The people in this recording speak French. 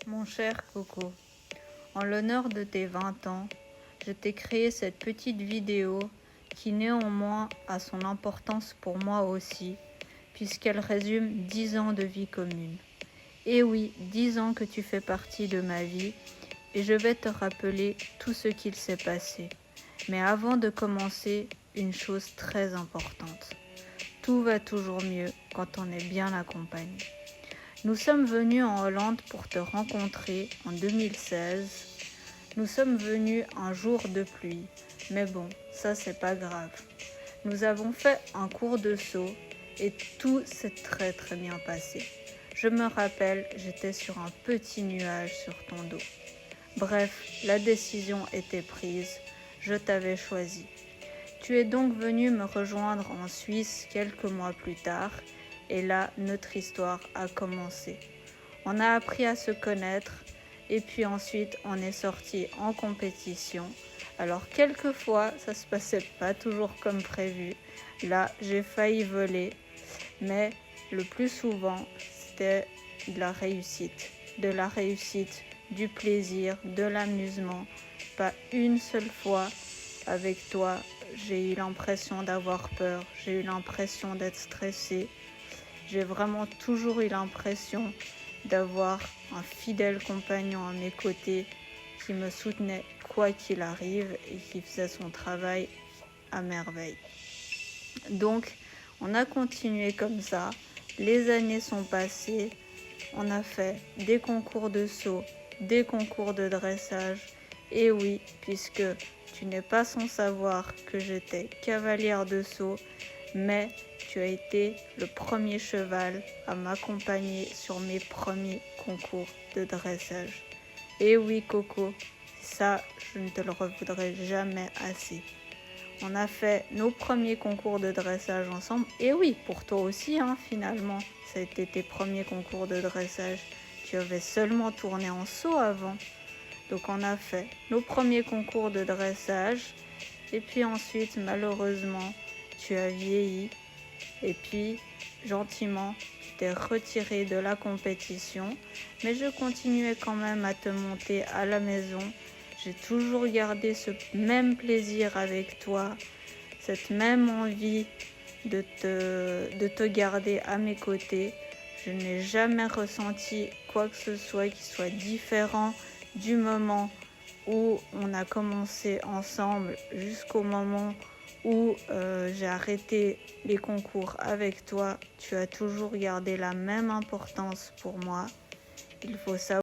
Mon cher Coco, en l'honneur de tes 20 ans, je t'ai créé cette petite vidéo qui néanmoins a son importance pour moi aussi, puisqu'elle résume 10 ans de vie commune. Et oui, 10 ans que tu fais partie de ma vie, et je vais te rappeler tout ce qu'il s'est passé. Mais avant de commencer, une chose très importante. Tout va toujours mieux quand on est bien accompagné. Nous sommes venus en Hollande pour te rencontrer en 2016. Nous sommes venus un jour de pluie, mais bon, ça c'est pas grave. Nous avons fait un cours de saut et tout s'est très bien passé. Je me rappelle, j'étais sur un petit nuage sur ton dos. Bref, la décision était prise, je t'avais choisi. Tu es donc venu me rejoindre en Suisse quelques mois plus tard, et là, notre histoire a commencé. On a appris à se connaître, et puis ensuite, on est sorti en compétition. Alors, quelquefois, ça se passait pas toujours comme prévu. Là, j'ai failli voler, mais le plus souvent, c'était de la réussite, du plaisir, de l'amusement. Pas une seule fois avec toi, j'ai eu l'impression d'avoir peur, j'ai eu l'impression d'être stressée. J'ai vraiment toujours eu l'impression d'avoir un fidèle compagnon à mes côtés qui me soutenait quoi qu'il arrive et qui faisait son travail à merveille. Donc, on a continué comme ça. Les années sont passées. On a fait des concours de saut, des concours de dressage. Et oui, puisque tu n'es pas sans savoir que j'étais cavalière de saut, mais tu as été le premier cheval à m'accompagner sur mes premiers concours de dressage. Et oui, Coco, ça, je ne te le revoudrai jamais assez. On a fait nos premiers concours de dressage ensemble. Et oui, pour toi aussi, finalement, ça a été tes premiers concours de dressage. Tu avais seulement tourné en saut avant. Donc on a fait nos premiers concours de dressage. Et puis ensuite, malheureusement, tu as vieilli. Et puis, gentiment, tu t'es retiré de la compétition. Mais je continuais quand même à te monter à la maison. J'ai toujours gardé ce même plaisir avec toi, cette même envie de te garder à mes côtés. Je n'ai jamais ressenti quoi que ce soit qui soit différent du moment où on a commencé ensemble jusqu'au moment où j'ai arrêté les concours avec toi. Tu as toujours gardé la même importance pour moi. Il faut savoir